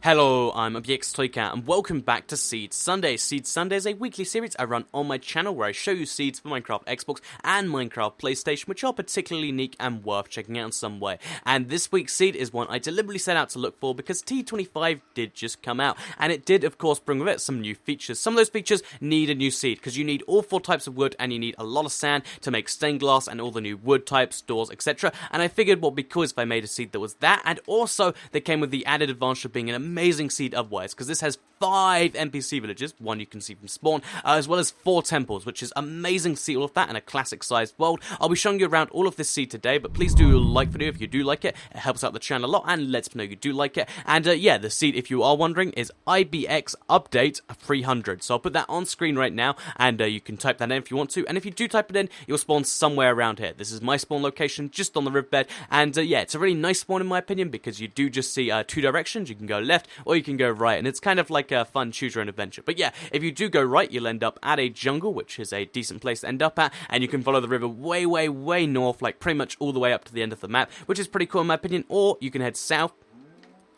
Hello, I'm Toycat, and welcome back to Seed Sunday. Seed Sunday is a weekly series I run on my channel where I show you seeds for Minecraft Xbox and Minecraft PlayStation, which are particularly unique and worth checking out in some way. And this week's seed is one I deliberately set out to look for because TU25 did just come out, and it did, of course, bring with it some new features. Some of those features need a new seed because you need all 4 types of wood and you need a lot of sand to make stained glass and all the new wood types, doors, etc. And I figured what would be cool if I made a seed that was that, and also they came with the added advantage of being an amazing seed otherwise, because this has 5 Npc villages, one you can see from spawn, as well as 4 temples, which is amazing to see all of that in a classic sized world. I'll be showing you around all of this seed today, but please do like the video if you do like it. It helps out the channel a lot and lets me know you do like it. And yeah, the seed, if you are wondering, is IBX Update 300. So I'll put that on screen right now, and you can type that in if you want to. And if you do type it in, you'll spawn somewhere around here. This is my spawn location, just on the riverbed. And yeah, it's a really nice spawn in my opinion, because you do just see 2 directions. You can go left or you can go right, and it's kind of like a fun choose your own adventure. But yeah, if you do go right, you'll end up at a jungle, which is a decent place to end up at, and you can follow the river way north, like pretty much all the way up to the end of the map, which is pretty cool in my opinion. Or you can head south,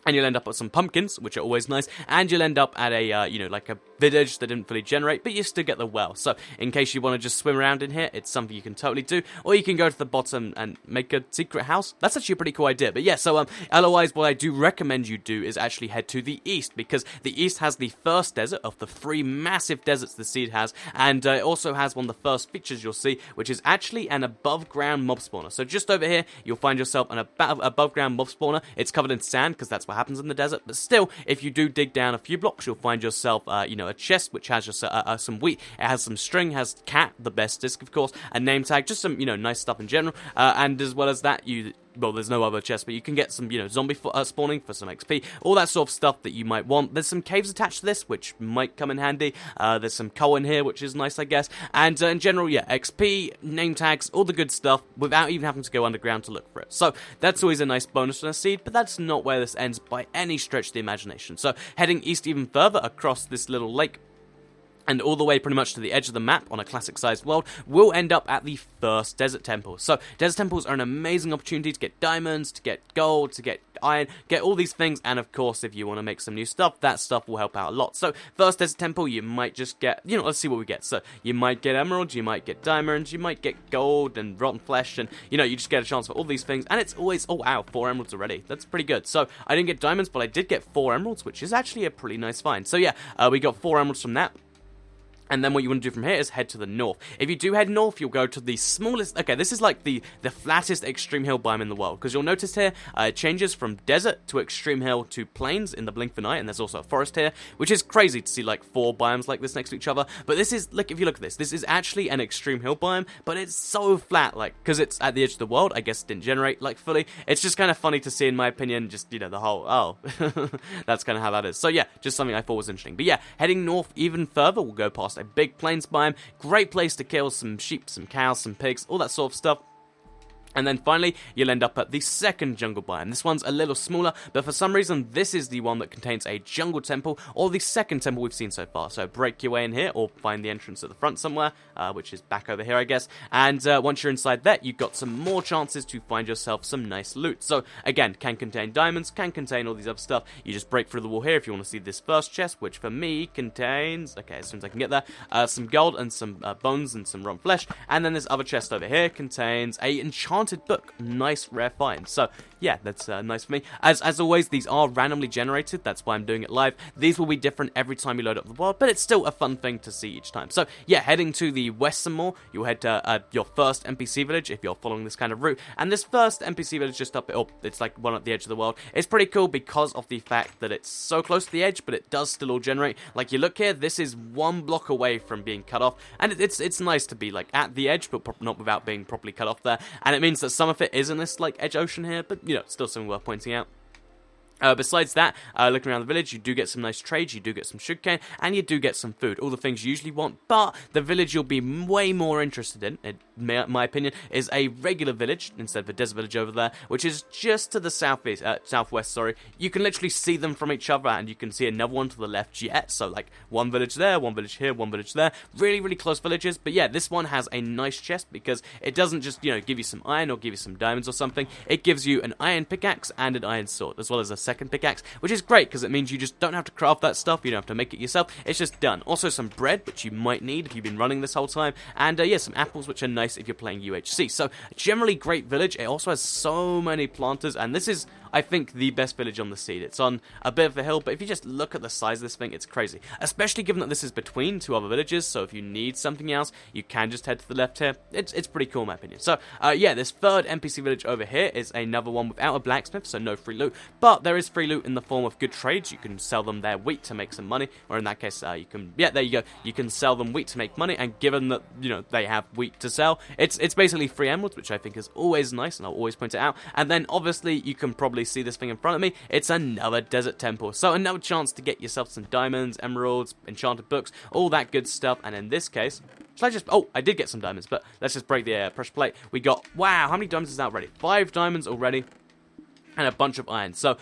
and you'll end up at some pumpkins, which are always nice, and you'll end up at a, you know, like a village that didn't fully generate, but you still get the well. So, in case you want to just swim around in here, it's something you can totally do, or you can go to the bottom and make a secret house. That's actually a pretty cool idea. But yeah, so, otherwise, what I do recommend you do is actually head to the east, because the east has the first desert of the 3 massive deserts the seed has, and it also has one of the first features you'll see, which is actually an above-ground mob spawner. So, just over here, you'll find yourself an above-ground mob spawner. It's covered in sand, because that's what happens in the desert, but still, if you do dig down a few blocks, you'll find yourself, you know, a chest which has just some wheat. It has some string, has cat, the best disc, of course, a name tag, just some, you know, nice stuff in general, and as well as that, well, there's no other chest, but you can get some, you know, zombie spawning for some XP, all that sort of stuff that you might want. There's some caves attached to this, which might come in handy. There's some coal in here, which is nice, I guess. And in general, yeah, XP, name tags, all the good stuff, without even having to go underground to look for it. So that's always a nice bonus on a seed, but that's not where this ends by any stretch of the imagination. So heading east even further across this little lake, and all the way pretty much to the edge of the map on a classic-sized world, we'll end up at the first desert temple. So, desert temples are an amazing opportunity to get diamonds, to get gold, to get iron, get all these things, and of course, if you want to make some new stuff, that stuff will help out a lot. So, first desert temple, you might just get, you know, let's see what we get. So, you might get emeralds, you might get diamonds, you might get gold and rotten flesh, and, you know, you just get a chance for all these things, and it's always, oh wow, 4 emeralds already. That's pretty good. So, I didn't get diamonds, but I did get 4 emeralds, which is actually a pretty nice find. So, yeah, we got 4 emeralds from that. And then what you want to do from here is head to the north. If you do head north, you'll go to the smallest... Okay, this is like the flattest extreme hill biome in the world. Because you'll notice here, it changes from desert to extreme hill to plains in the blink of an eye. And there's also a forest here, which is crazy to see like 4 biomes like this next to each other. But this is... Look, if you look at this is actually an extreme hill biome. But it's so flat, like, because it's at the edge of the world. I guess it didn't generate, like, fully. It's just kind of funny to see, in my opinion, just, you know, the whole... Oh, that's kind of how that is. So, yeah, just something I thought was interesting. But, yeah, heading north even further, we'll go past a big plains biome, great place to kill some sheep, some cows, some pigs, all that sort of stuff. And then finally, you'll end up at the second jungle biome. This one's a little smaller, but for some reason, this is the one that contains a jungle temple, or the second temple we've seen so far. So break your way in here, or find the entrance at the front somewhere, which is back over here, I guess. And once you're inside that, you've got some more chances to find yourself some nice loot. So again, can contain diamonds, can contain all these other stuff. You just break through the wall here if you want to see this first chest, which for me contains, okay, as soon as I can get there, some gold and some bones and some rotten flesh. And then this other chest over here contains a enchanted book. Nice rare find. So yeah, that's nice for me. As always, these are randomly generated. That's why I'm doing it live. These will be different every time you load up the world, but it's still a fun thing to see each time. So yeah, heading to the west some more, you'll head to your first NPC village if you're following this kind of route. And this first NPC village just up, it's like one at the edge of the world. It's pretty cool because of the fact that it's so close to the edge, but it does still all generate. Like you look here, this is 1 block away from being cut off, and it's nice to be like at the edge, but not without being properly cut off there. And it means that some of it is in this like edge ocean here, but you know, still something worth pointing out. Besides that, looking around the village, you do get some nice trades, you do get some sugarcane, and you do get some food. All the things you usually want, but the village you'll be way more interested in my opinion, is a regular village, instead of a desert village over there, which is just to the southwest, sorry. You can literally see them from each other, and you can see another one to the left yet, so like, one village there, one village here, one village there. Really, really close villages, but yeah, this one has a nice chest, because it doesn't just, you know, give you some iron, or give you some diamonds or something. It gives you an iron pickaxe, and an iron sword, as well as a second pickaxe, which is great because it means you just don't have to craft that stuff, you don't have to make it yourself, it's just done. Also some bread, which you might need if you've been running this whole time, and yeah, some apples, which are nice if you're playing UHC. So generally great village. It also has so many planters, and this is, I think, the best village on the seed. It's on a bit of a hill, but if you just look at the size of this thing, it's crazy. Especially given that this is between two other villages, so if you need something else, you can just head to the left here. It's pretty cool in my opinion. So, yeah, this third NPC village over here is another one without a blacksmith, so no free loot. But there is free loot in the form of good trades. You can sell them their wheat to make some money, or in that case, you can, yeah, there you go. You can sell them wheat to make money, and given that, you know, they have wheat to sell, it's basically free emeralds, which I think is always nice, and I'll always point it out. And then, obviously, you can probably see this thing in front of me. It's another desert temple, so another chance to get yourself some diamonds, emeralds, enchanted books, all that good stuff. And in this case, should I just, oh, I did get some diamonds, but let's just break the pressure plate. We got, wow, how many diamonds is that already? 5 diamonds already, and a bunch of iron. So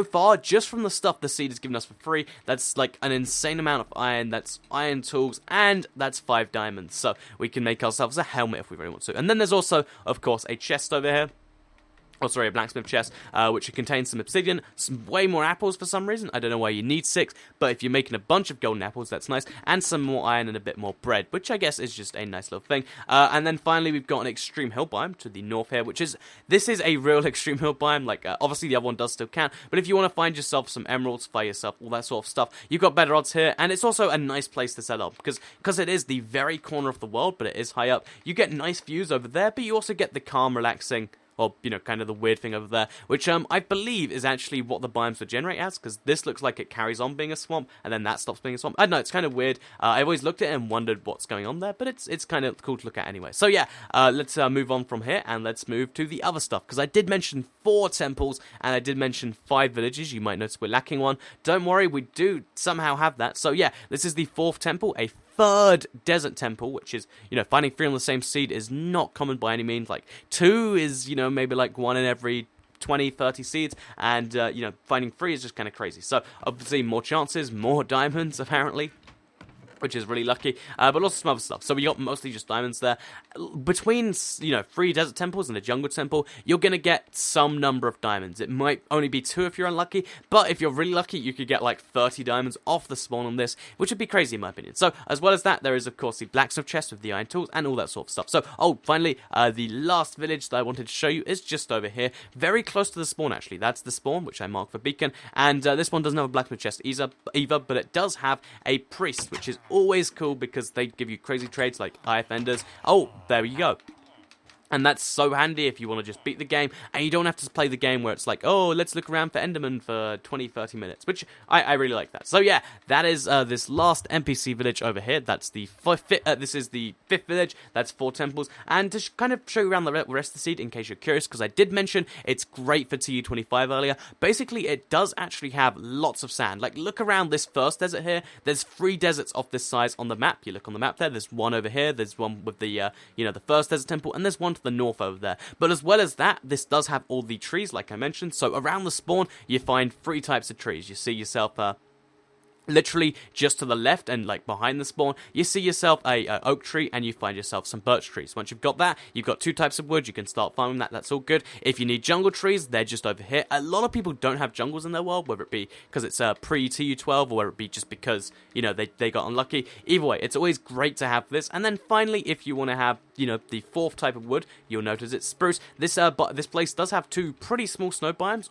far, just from the stuff the seed has given us for free, that's like an insane amount of iron, that's iron tools, and that's 5 diamonds. So we can make ourselves a helmet if we really want to. And then there's also, of course, a chest over here. Oh, sorry, a blacksmith chest, which contains some obsidian, some way more apples for some reason. I don't know why you need 6, but if you're making a bunch of golden apples, that's nice. And some more iron and a bit more bread, which I guess is just a nice little thing. And then finally, we've got an extreme hill biome to the north here, which is, this is a real extreme hill biome. Like, obviously the other one does still count, but if you want to find yourself some emeralds, fire yourself, all that sort of stuff, you've got better odds here. And it's also a nice place to set up, because it is the very corner of the world, but it is high up. You get nice views over there, but you also get the calm, relaxing, or, you know, kind of the weird thing over there, which I believe is actually what the biomes would generate as, because this looks like it carries on being a swamp, and then that stops being a swamp. I don't know, it's kind of weird. I always looked at it and wondered what's going on there, but it's kind of cool to look at anyway. So yeah, let's move on from here, and let's move to the other stuff, because I did mention 4 temples, and I did mention 5 villages. You might notice we're lacking one. Don't worry, we do somehow have that. So yeah, this is the 4th temple, a 3rd desert temple, which is, you know, finding 3 on the same seed is not common by any means. Like, 2 is, you know, maybe like 1 in every 20, 30 seeds, and, you know, finding 3 is just kind of crazy. So, obviously, more chances, more diamonds, apparently, which is really lucky, but also some other stuff. So we got mostly just diamonds there. Between, you know, 3 desert temples and a jungle temple, you're going to get some number of diamonds. It might only be 2 if you're unlucky, but if you're really lucky, you could get like 30 diamonds off the spawn on this, which would be crazy in my opinion. So, as well as that, there is, of course, the blacksmith chest with the iron tools and all that sort of stuff. So, oh, finally, the last village that I wanted to show you is just over here, very close to the spawn, actually. That's the spawn, which I marked for beacon, and this one doesn't have a blacksmith chest either, but it does have a priest, which is always cool because they give you crazy trades like eye offenders. Oh, there you go. And that's so handy if you want to just beat the game, and you don't have to play the game where it's like, oh, let's look around for Enderman for 20, 30 minutes, which I really like that. So yeah, that is this last NPC village over here. That's the this is the 5th village. That's 4 temples, and to kind of show you around the rest of the seed in case you're curious, because I did mention it's great for TU25 earlier. Basically, it does actually have lots of sand. Like, look around this first desert here. There's 3 deserts of this size on the map. You look on the map there. There's one over here. There's one with the you know, the first desert temple, and there's one to the north over there. But as well as that, this does have all the trees, like I mentioned. So around the spawn, you find 3 types of trees. You see yourself literally just to the left and like behind the spawn, you see yourself a oak tree, and you find yourself some birch trees. Once you've got that, you've got 2 types of wood. You can start farming that. That's all good. If you need jungle trees, they're just over here. A lot of people don't have jungles in their world, whether it be because it's pre-TU12 or whether it be just because, you know, they got unlucky. Either way, it's always great to have this. And then finally, if you want to have, you know, the 4th type of wood, you'll notice it's spruce. This place does have 2 pretty small snow biomes.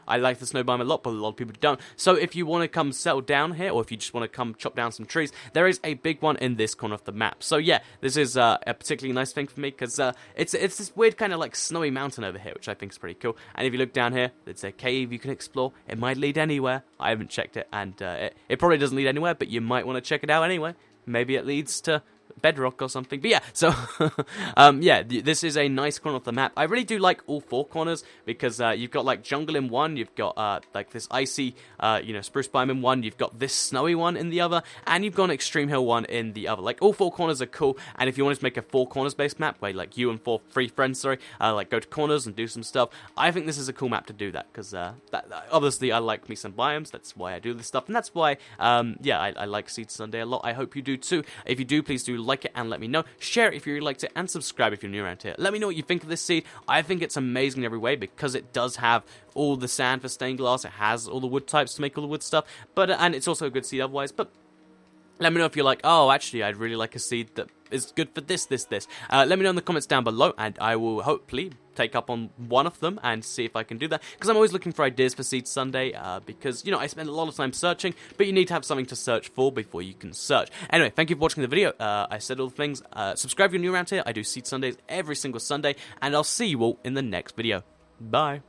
I like the snow biome a lot, but a lot of people don't. So if you want to come settle down here, or if you just want to come chop down some trees, there is a big one in this corner of the map. So yeah, this is a particularly nice thing for me, because it's this weird kind of like snowy mountain over here, which I think is pretty cool. And if you look down here, it's a cave you can explore. It might lead anywhere. I haven't checked it, and it probably doesn't lead anywhere, but you might want to check it out anyway. Maybe it leads to bedrock or something. But yeah, so yeah, this is a nice corner of the map. I really do like all 4 corners, because you've got like jungle in one, you've got like this icy you know, spruce biome in one, you've got this snowy one in the other, and you've got an extreme hill one in the other. Like, all 4 corners are cool. And if you wanted to make a 4 corners based map where like you and 3 friends like go to corners and do some stuff, I think this is a cool map to do that, because obviously I like me some biomes. That's why I do this stuff, and that's why yeah, I like Seed Sunday a lot. I hope you do too. If you do, please do like it and let me know. Share it if you really liked it, and subscribe if you're new around here. Let me know what you think of this seed. I think it's amazing in every way because it does have all the sand for stained glass. It has all the wood types to make all the wood stuff, and it's also a good seed otherwise. But let me know if you're like, oh, actually, I'd really like a seed that is good for this. Let me know in the comments down below, and I will hopefully take up on one of them and see if I can do that. Because I'm always looking for ideas for Seed Sunday, because, you know, I spend a lot of time searching, but you need to have something to search for before you can search. Anyway, thank you for watching the video. I said all the things. Subscribe if you're new around here. I do Seed Sundays every single Sunday, and I'll see you all in the next video. Bye.